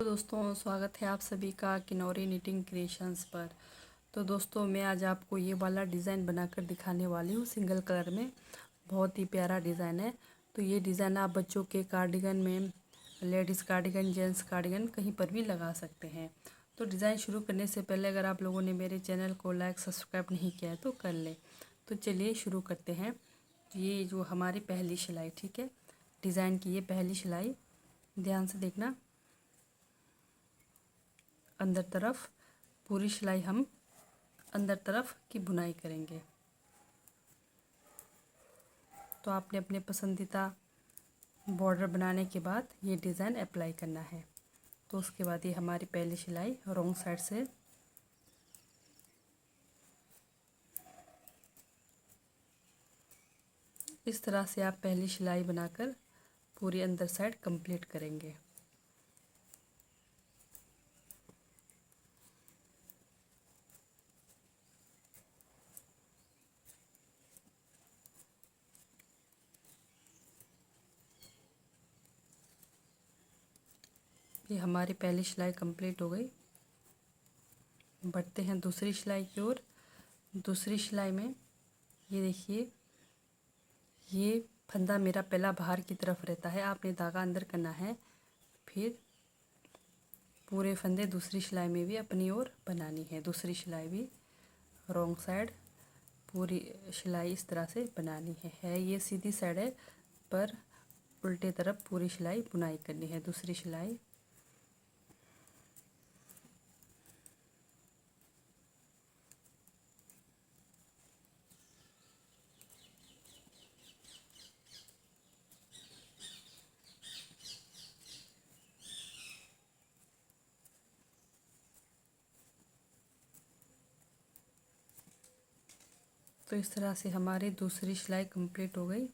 तो दोस्तों स्वागत है आप सभी का किनौरी निटिंग क्रिएशंस पर। तो दोस्तों मैं आज आपको ये वाला डिज़ाइन बनाकर दिखाने वाली हूँ सिंगल कलर में। बहुत ही प्यारा डिज़ाइन है। तो ये डिज़ाइन आप बच्चों के कार्डिगन में, लेडीज़ कार्डिगन, जेंट्स कार्डिगन कहीं पर भी लगा सकते हैं। तो डिज़ाइन शुरू करने से पहले अगर आप लोगों ने मेरे चैनल को लाइक सब्सक्राइब नहीं किया है तो कर लें। तो चलिए शुरू करते हैं। ये जो हमारी पहली सिलाई, ठीक है, डिज़ाइन की ये पहली सिलाई, ध्यान से देखना। अंदर तरफ पूरी सिलाई हम अंदर तरफ की बुनाई करेंगे। तो आपने अपने पसंदीदा बॉर्डर बनाने के बाद ये डिज़ाइन अप्लाई करना है। तो उसके बाद ये हमारी पहली सिलाई रॉन्ग साइड से इस तरह से आप पहली सिलाई बनाकर पूरी अंदर साइड कंप्लीट करेंगे। ये हमारी पहली सिलाई कंप्लीट हो गई। बढ़ते हैं दूसरी सिलाई की ओर। दूसरी सिलाई में ये देखिए, ये फंदा मेरा पहला बाहर की तरफ रहता है, आपने धागा अंदर करना है, फिर पूरे फंदे दूसरी सिलाई में भी अपनी ओर बनानी है। दूसरी सिलाई भी रॉन्ग साइड पूरी सिलाई इस तरह से बनानी है। ये सीधी साइड है पर उल्टे तरफ पूरी सिलाई बुनाई करनी है। दूसरी सिलाई तो इस तरह से हमारी दूसरी सिलाई कंप्लीट हो गई।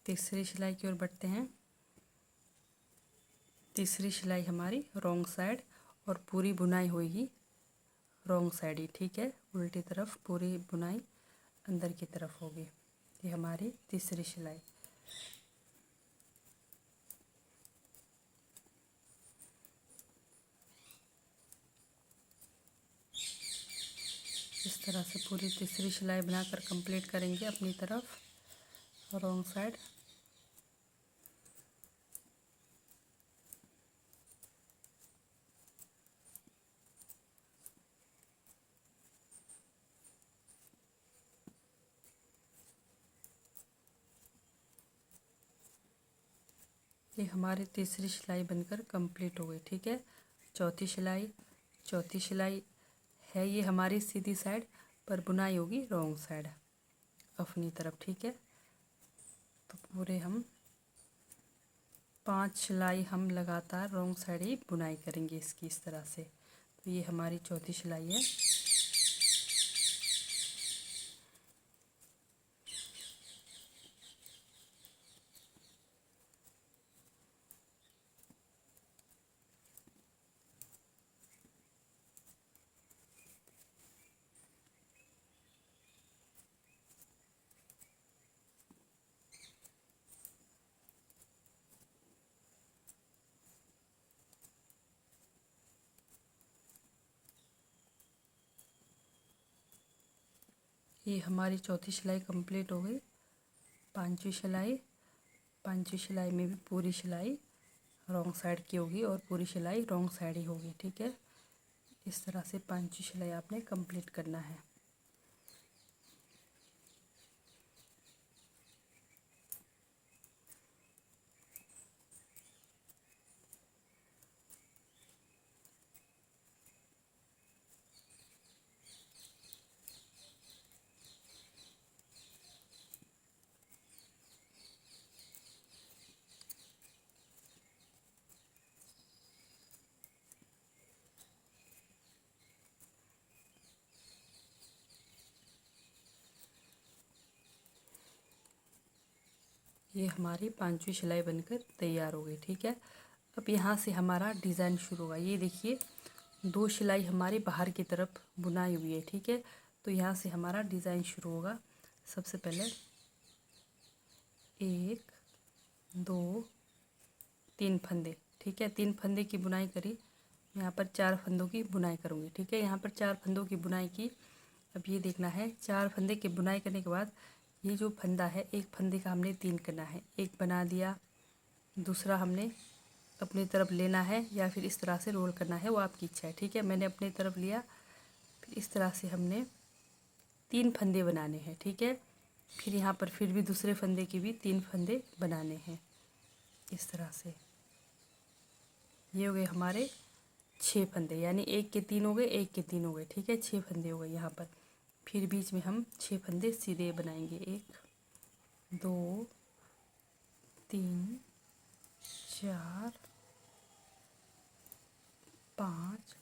तीसरी सिलाई की ओर बढ़ते हैं। तीसरी सिलाई हमारी रॉन्ग साइड और पूरी बुनाई होगी रॉन्ग साइड ही, ठीक है, उल्टी तरफ पूरी बुनाई अंदर की तरफ होगी। ये हमारी तीसरी सिलाई। इस तरह से पूरी तीसरी सिलाई बनाकर कंप्लीट करेंगे अपनी तरफ रॉन्ग साइड। ये हमारी तीसरी सिलाई बनकर कंप्लीट हो गई, ठीक है। चौथी सिलाई, चौथी सिलाई है ये हमारी सीधी साइड पर बुनाई होगी रॉन्ग साइड अपनी तरफ, ठीक है। तो पूरे हम 5 सिलाई हम लगातार रॉन्ग साइड ही बुनाई करेंगे इसकी, इस तरह से। तो ये हमारी चौथी सिलाई है। ये हमारी चौथी सिलाई कंप्लीट हो गई। पांचवी सिलाई, पांचवी सिलाई में भी पूरी सिलाई रॉन्ग साइड की होगी और पूरी सिलाई रॉन्ग साइड ही होगी, ठीक है। इस तरह से पांचवी सिलाई आपने कंप्लीट करना है। ये हमारी पांचवी सिलाई बनकर तैयार हो गई, ठीक है। अब यहाँ से हमारा डिज़ाइन शुरू होगा। ये देखिए, 2 सिलाई हमारी बाहर की तरफ बुनाई हुई है, ठीक है। तो यहाँ से हमारा डिज़ाइन शुरू होगा। सबसे पहले 1 2 3 फंदे, ठीक है। 3 फंदे की बुनाई करी, यहाँ पर 4 फंदों की बुनाई करूँगी, ठीक है। यहाँ पर 4 फंदों की बुनाई की। अब ये देखना है 4 फंदे की बुनाई करने के बाद ये जो फंदा है, एक फंदे का हमने 3 करना है। एक बना दिया, दूसरा हमने अपनी तरफ लेना है या फिर इस तरह से रोल करना है, वो आपकी इच्छा है, ठीक है। मैंने अपनी तरफ लिया, फिर इस तरह से हमने 3 फंदे बनाने हैं, ठीक है। फिर यहाँ पर फिर भी दूसरे फंदे की भी 3 फंदे बनाने हैं, इस तरह से। ये हो गए हमारे 6 फंदे, यानी एक के 3 हो गए, एक के 3 हो गए, ठीक है। 6 फंदे हो गए यहाँ पर। फिर बीच में हम 6 फंदे सीधे बनाएंगे, 1 2 3 4 5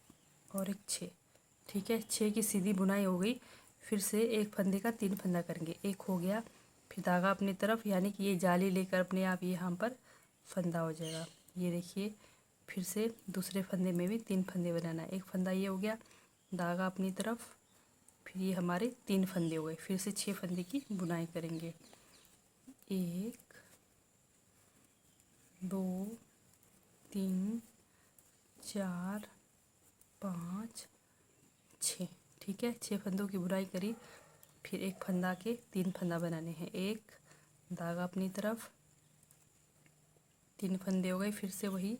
और एक 6, ठीक है। 6 की सीधी बुनाई हो गई। फिर से एक फंदे का 3 फंदा करेंगे, एक हो गया। फिर धागा अपनी तरफ, यानी कि ये जाली लेकर अपने आप यहाँ पर फंदा हो जाएगा, ये देखिए। फिर से दूसरे फंदे में भी 3 फंदे बनाना है। एक फंदा ये हो गया, धागा अपनी तरफ, फिर ये हमारे 3 फंदे हो गए। फिर से 6 फंदे की बुनाई करेंगे, 1 2 3 4 5 6, ठीक है। 6 फंदों की बुनाई करी। फिर एक फंदा के 3 फंदा बनाने हैं, एक धागा अपनी तरफ, 3 फंदे हो गए। फिर से वही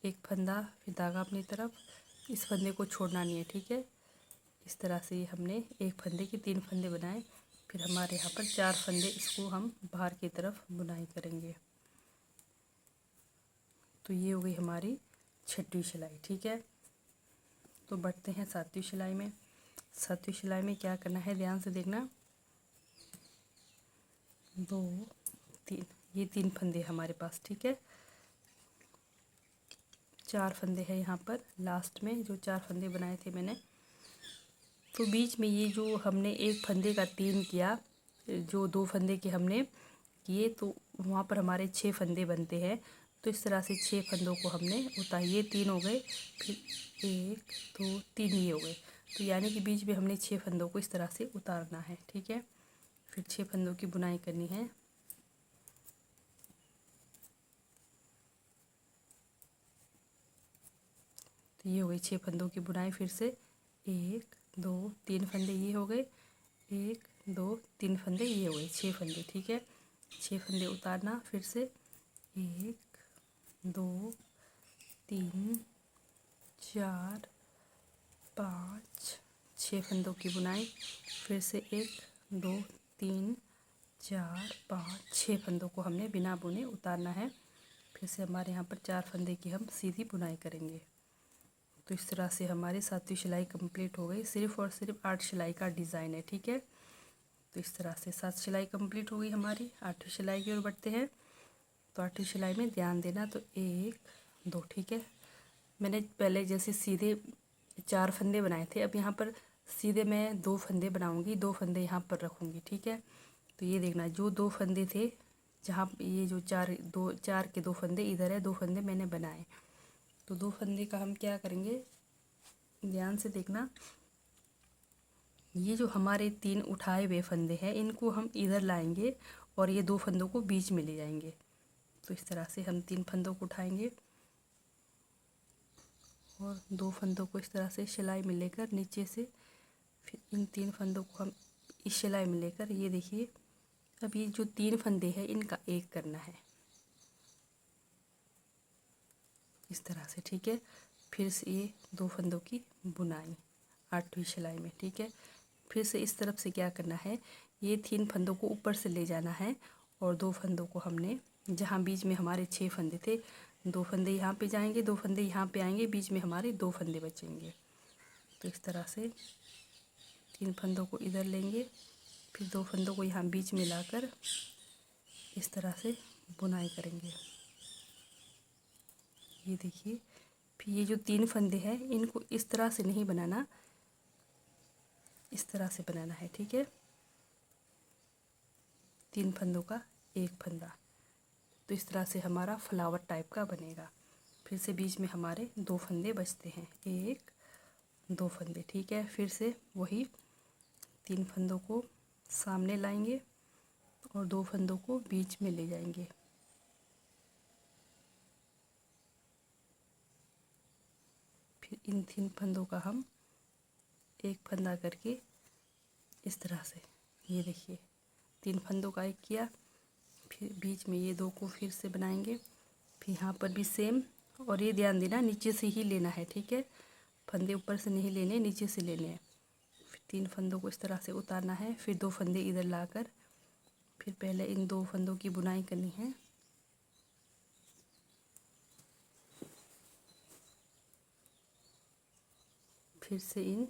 एक फंदा, फिर धागा अपनी तरफ, इस फंदे को छोड़ना नहीं है, ठीक है। इस तरह से हमने एक फंदे के 3 फंदे बनाए। फिर हमारे यहाँ पर 4 फंदे, इसको हम बाहर की तरफ बुनाई करेंगे। तो ये हो गई हमारी 6वीं सिलाई, ठीक है। तो बढ़ते हैं 7वीं सिलाई में। 7वीं सिलाई में क्या करना है, ध्यान से देखना। 2 3, ये 3 फंदे हमारे पास, ठीक है। 4 फंदे हैं यहाँ पर लास्ट में, जो 4 फंदे बनाए थे मैंने। तो बीच में ये जो हमने एक फंदे का 3 किया, जो 2 फंदे के हमने किए, तो वहाँ पर हमारे 6 फंदे बनते हैं। तो इस तरह से 6 फंदों को हमने उतार, ये 3 हो गए, फिर 1 2 3 ये हो गए। तो यानी कि बीच में हमने 6 फंदों को इस तरह से उतारना है, ठीक है। फिर 6 फंदों की बुनाई करनी है। तो ये हो गई 6 फंदों की बुनाई। फिर से 1 2 3 फंदे ये हो गए, 1 2 3 फंदे ये हो गए, 6 फंदे, ठीक है। 6 फंदे उतारना। फिर से 1 2 3 4 5 6 फंदों की बुनाई। फिर से 1 2 3 4 5 6 फंदों को हमने बिना बुने उतारना है। फिर से हमारे यहाँ पर 4 फंदे की हम सीधी बुनाई करेंगे। तो इस तरह से हमारी 7वीं सिलाई कंप्लीट हो गई। सिर्फ और सिर्फ 8 सिलाई का डिज़ाइन है, ठीक है। तो इस तरह से 7 सिलाई कंप्लीट हो गई हमारी। 8वीं सिलाई की ओर बढ़ते हैं। तो 8वीं सिलाई में ध्यान देना, तो 1 2, ठीक है। मैंने पहले जैसे सीधे 4 फंदे बनाए थे, अब यहाँ पर सीधे मैं 2 फंदे बनाऊंगी, 2 फंदे यहाँ पर रखूँगी, ठीक है। तो ये देखना, जो 2 फंदे थे, जहाँ ये जो 4 के 2 फंदे इधर है, 2 फंदे मैंने बनाए। तो 2 फंदे का हम क्या करेंगे, ध्यान से देखना। ये जो हमारे 3 उठाए हुए फंदे हैं, इनको हम इधर लाएंगे और ये 2 फंदों को बीच में ले जाएंगे। तो इस तरह से हम 3 फंदों को उठाएंगे और 2 फंदों को इस तरह से सिलाई में लेकर नीचे से, फिर इन 3 फंदों को हम इस सिलाई में लेकर, ये देखिए, अब ये जो 3 फंदे हैं इनका एक करना है, इस तरह से, ठीक है। फिर से ये 2 फंदों की बुनाई 8वीं सिलाई में, ठीक है। फिर से इस तरफ से क्या करना है, ये 3 फंदों को ऊपर से ले जाना है और 2 फंदों को हमने, जहाँ बीच में हमारे 6 फंदे थे, 2 फंदे यहाँ पे जाएंगे, 2 फंदे यहाँ पे आएंगे, बीच में हमारे 2 फंदे बचेंगे। तो इस तरह से 3 फंदों को इधर लेंगे, फिर 2 फंदों को यहाँ बीच में लाकर इस तरह से बुनाई करेंगे, ये देखिए। फिर ये जो 3 फंदे हैं इनको इस तरह से नहीं बनाना, इस तरह से बनाना है, ठीक है। 3 फंदों का एक फंदा, तो इस तरह से हमारा फ्लावर टाइप का बनेगा। फिर से बीच में हमारे 2 फंदे बचते हैं, 1 2 फंदे, ठीक है। फिर से वही 3 फंदों को सामने लाएंगे और 2 फंदों को बीच में ले जाएंगे, फिर इन 3 फंदों का हम एक फंदा करके इस तरह से, ये देखिए 3 फंदों का एक किया, फिर बीच में ये 2 को फिर से बनाएंगे, फिर यहाँ पर भी सेम। और ये ध्यान देना नीचे से ही लेना है, ठीक है, फंदे ऊपर से नहीं लेने, नीचे से लेने हैं। फिर 3 फंदों को इस तरह से उतारना है, फिर 2 फंदे इधर लाकर फिर पहले इन 2 फंदों की बुनाई करनी है। फिर से इन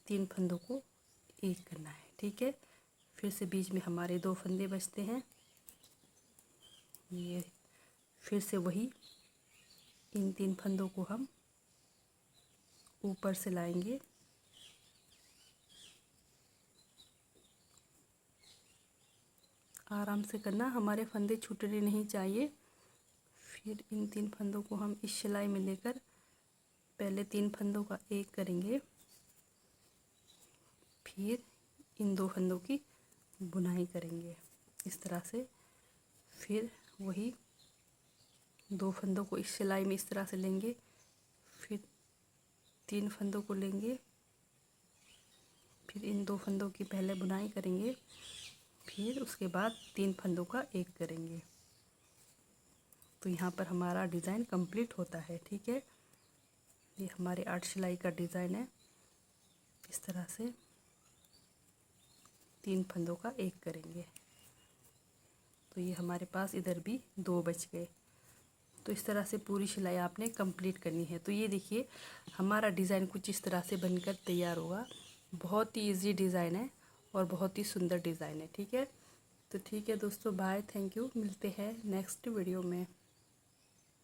3 फंदों को एक करना है, ठीक है। फिर से बीच में हमारे 2 फंदे बचते हैं, ये फिर से वही इन 3 फंदों को हम ऊपर से लाएंगे, आराम से करना, हमारे फंदे छूटने नहीं चाहिए। फिर इन 3 फंदों को हम इस सिलाई में लेकर पहले 3 फंदों का एक करेंगे, फिर इन 2 फंदों की बुनाई करेंगे इस तरह से। फिर वही 2 फंदों को इस सिलाई में इस तरह से लेंगे, फिर 3 फंदों को लेंगे, फिर इन 2 फंदों की पहले बुनाई करेंगे, फिर उसके बाद 3 फंदों का एक करेंगे। तो यहाँ पर हमारा डिज़ाइन कंप्लीट होता है, ठीक है। ये हमारे 8 सिलाई का डिज़ाइन है, इस तरह से 3 फंदों का एक करेंगे। तो ये हमारे पास इधर भी 2 बच गए। तो इस तरह से पूरी सिलाई आपने कंप्लीट करनी है। तो ये देखिए हमारा डिज़ाइन कुछ इस तरह से बनकर तैयार होगा। बहुत ही इजी डिज़ाइन है और बहुत ही सुंदर डिज़ाइन है, ठीक है। तो ठीक है दोस्तों, बाय, थैंक यू, मिलते हैं नेक्स्ट वीडियो में।